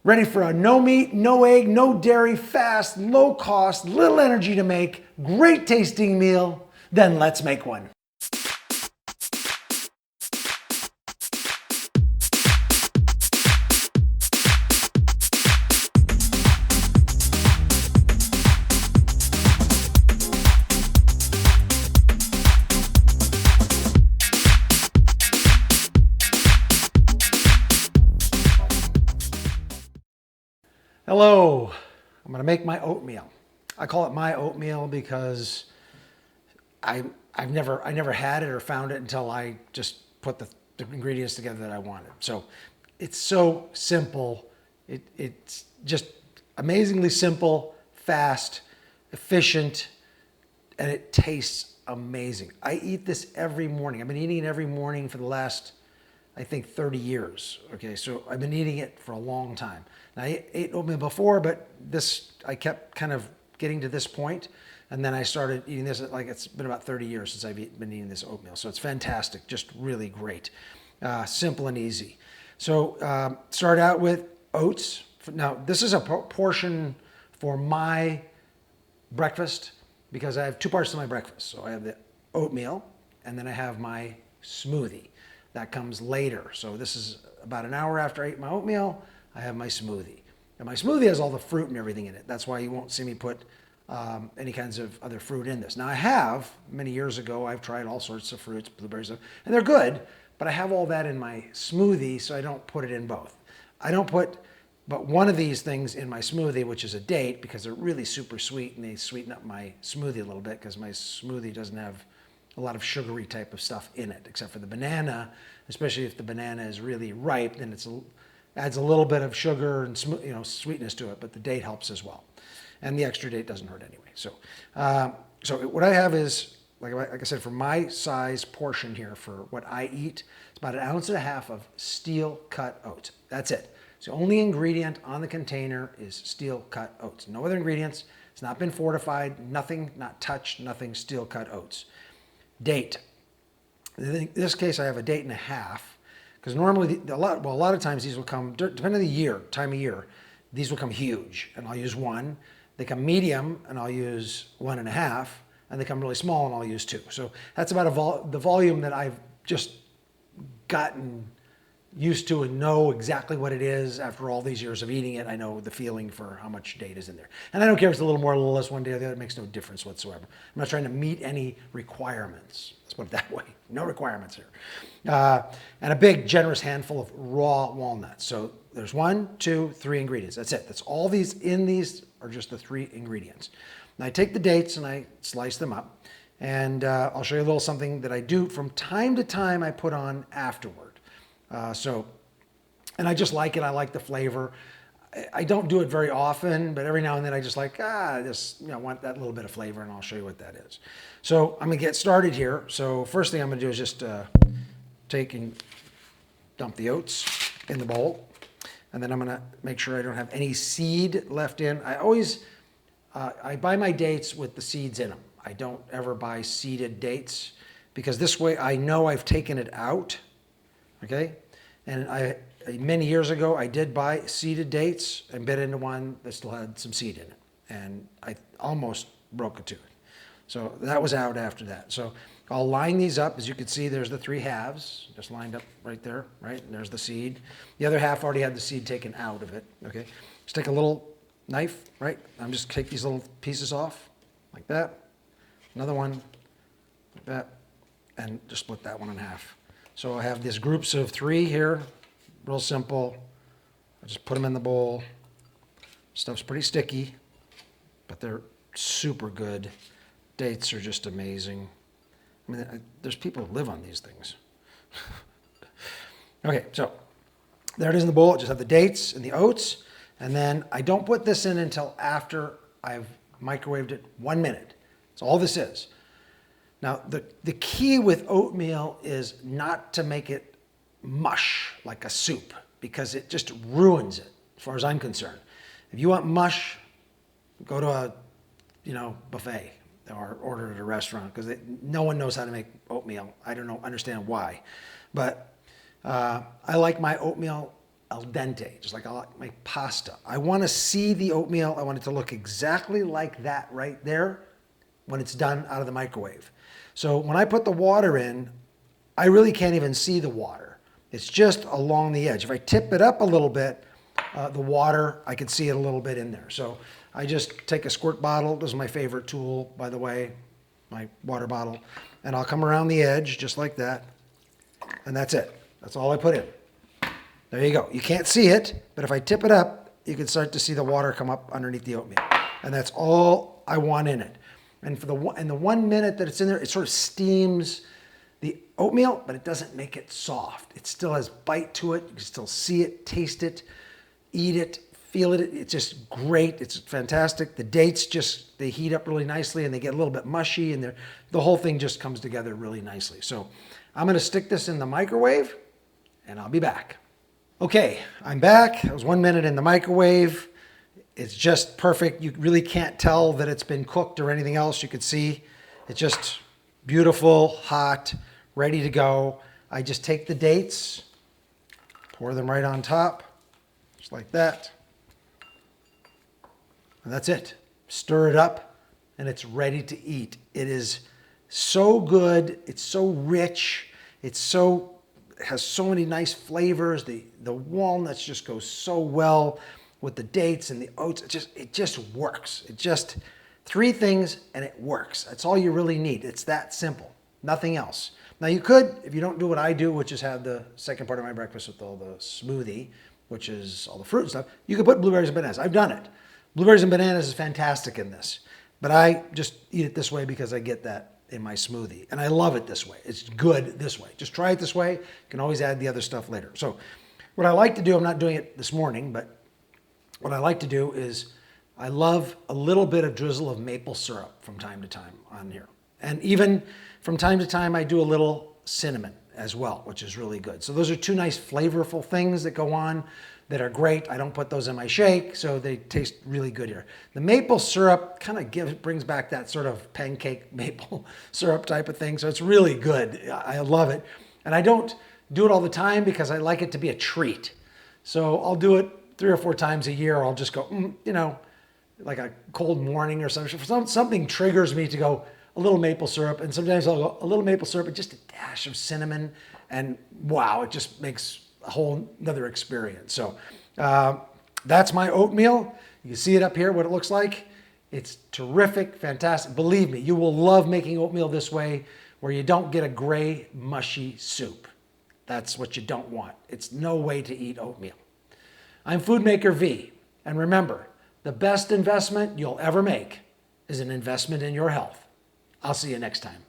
Ready for a no meat, no egg, no dairy, fast, low cost, little energy to make, great tasting meal? Then let's make one. Hello, I'm gonna make my oatmeal. I call it my oatmeal because I never had it or found it until I just put the ingredients together that I wanted. So it's so simple. It's just amazingly simple, fast, efficient, and it tastes amazing. I eat this every morning. I've been eating it every morning for the last, I think, 30 years. Okay, so I've been eating it for a long time. And I ate oatmeal before, but I kept kind of getting to this point, and then I started eating this. Like, it's been about 30 years since I've been eating this oatmeal. So it's fantastic, just really great, simple and easy. So start out with oats. Now this is a portion for my breakfast because I have two parts to my breakfast. So I have the oatmeal, and then I have my smoothie. That comes later. So this is about an hour after I ate my oatmeal, I have my smoothie. And my smoothie has all the fruit and everything in it. That's why you won't see me put any kinds of other fruit in this. Now I have, many years ago, I've tried all sorts of fruits, blueberries, and they're good, but I have all that in my smoothie, so I don't put it in both. I don't put but one of these things in my smoothie, which is a date, because they're really super sweet and they sweeten up my smoothie a little bit because my smoothie doesn't have a lot of sugary type of stuff in it, except for the banana. Especially if the banana is really ripe, then it adds a little bit of sugar and sweetness to it, but the date helps as well. And the extra date doesn't hurt anyway. So, so what I have is, like I said, for my size portion here for what I eat, it's about 1.5 ounces of steel cut oats. That's it. So the only ingredient on the container is steel cut oats. No other ingredients. It's not been fortified, nothing, not touched, nothing, steel cut oats. Date. In this case, I have 1.5 days, because normally a lot of times these will come, depending on the time of year, these will come huge, and I'll use one. They come medium, and I'll use 1.5, and they come really small, and I'll use 2. So that's about the volume that I've just gotten used to and know exactly what it is after all these years of eating it. I know the feeling for how much date is in there. And I don't care if it's a little more, a little less one day or the other. It makes no difference whatsoever. I'm not trying to meet any requirements. Let's put it that way. No requirements here. And a big, generous handful of raw walnuts. So there's 1, 2, 3 ingredients. That's it. That's all these are just the 3 ingredients. And I take the dates and I slice them up. And I'll show you a little something that I do from time to time I put on afterward. And I just like it. I like the flavor. I don't do it very often, but every now and then I just like, want that little bit of flavor, and I'll show you what that is. So I'm gonna get started here. So first thing I'm gonna do is just take and dump the oats in the bowl. And then I'm gonna make sure I don't have any seed left in. I buy my dates with the seeds in them. I don't ever buy seeded dates because this way I know I've taken it out. Okay, and many years ago I did buy seeded dates and bit into one that still had some seed in it, and I almost broke a tooth. So that was out after that. So I'll line these up. As you can see, there's the 3 halves just lined up right there, right? And there's the seed. The other half already had the seed taken out of it. Okay, just take a little knife, right? I'm just take these little pieces off like that. Another one like that, and just split that one in half. So I have these groups of 3 here, real simple. I just put them in the bowl. Stuff's pretty sticky, but they're super good. Dates are just amazing. I mean, there's people who live on these things. Okay, so there it is in the bowl. I just have the dates and the oats, and then I don't put this in until after I've microwaved it 1 minute. That's all this is. Now, the key with oatmeal is not to make it mush like a soup because it just ruins it, as far as I'm concerned. If you want mush, go to a buffet or order at a restaurant because no one knows how to make oatmeal. I don't understand why. But I like my oatmeal al dente, just like I like my pasta. I want to see the oatmeal. I want it to look exactly like that right there when it's done out of the microwave. So when I put the water in, I really can't even see the water. It's just along the edge. If I tip it up a little bit, the water, I can see it a little bit in there. So I just take a squirt bottle. This is my favorite tool, by the way, my water bottle. And I'll come around the edge just like that. And that's it. That's all I put in. There you go. You can't see it, but if I tip it up, you can start to see the water come up underneath the oatmeal. And that's all I want in it. And in the 1 minute that it's in there, it sort of steams the oatmeal, but it doesn't make it soft. It still has bite to it. You can still see it, taste it, eat it, feel it. It's just great. It's fantastic. The dates they heat up really nicely and they get a little bit mushy and the whole thing just comes together really nicely. So I'm going to stick this in the microwave and I'll be back. Okay, I'm back. It was 1 minute in the microwave. It's just perfect. You really can't tell that it's been cooked or anything else. You can see it's just beautiful, hot, ready to go. I just take the dates, pour them right on top, just like that. And that's it. Stir it up and it's ready to eat. It is so good. It's so rich. It has so many nice flavors. The walnuts just go so well with the dates and the oats. It just works. It just 3 things and it works. That's all you really need. It's that simple. Nothing else. Now you could, if you don't do what I do, which is have the second part of my breakfast with all the smoothie, which is all the fruit and stuff, you could put blueberries and bananas. I've done it. Blueberries and bananas is fantastic in this. But I just eat it this way because I get that in my smoothie. And I love it this way. It's good this way. Just try it this way. You can always add the other stuff later. So what I like to do, I'm not doing it this morning, but what I like to do is I love a little bit of drizzle of maple syrup from time to time on here. And even from time to time, I do a little cinnamon as well, which is really good. So those are 2 nice flavorful things that go on that are great. I don't put those in my shake, so they taste really good here. The maple syrup kind of brings back that sort of pancake maple syrup type of thing, so it's really good. I love it. And I don't do it all the time because I like it to be a treat. So I'll do it 3 or 4 times a year. I'll just go, like a cold morning or something. Something triggers me to go a little maple syrup, and sometimes I'll go a little maple syrup and just a dash of cinnamon, and wow, it just makes a whole nother experience. So that's my oatmeal. You can see it up here, what it looks like. It's terrific, fantastic. Believe me, you will love making oatmeal this way where you don't get a gray, mushy soup. That's what you don't want. It's no way to eat oatmeal. I'm FOODMAKER V, and remember, the best investment you'll ever make is an investment in your health. I'll see you next time.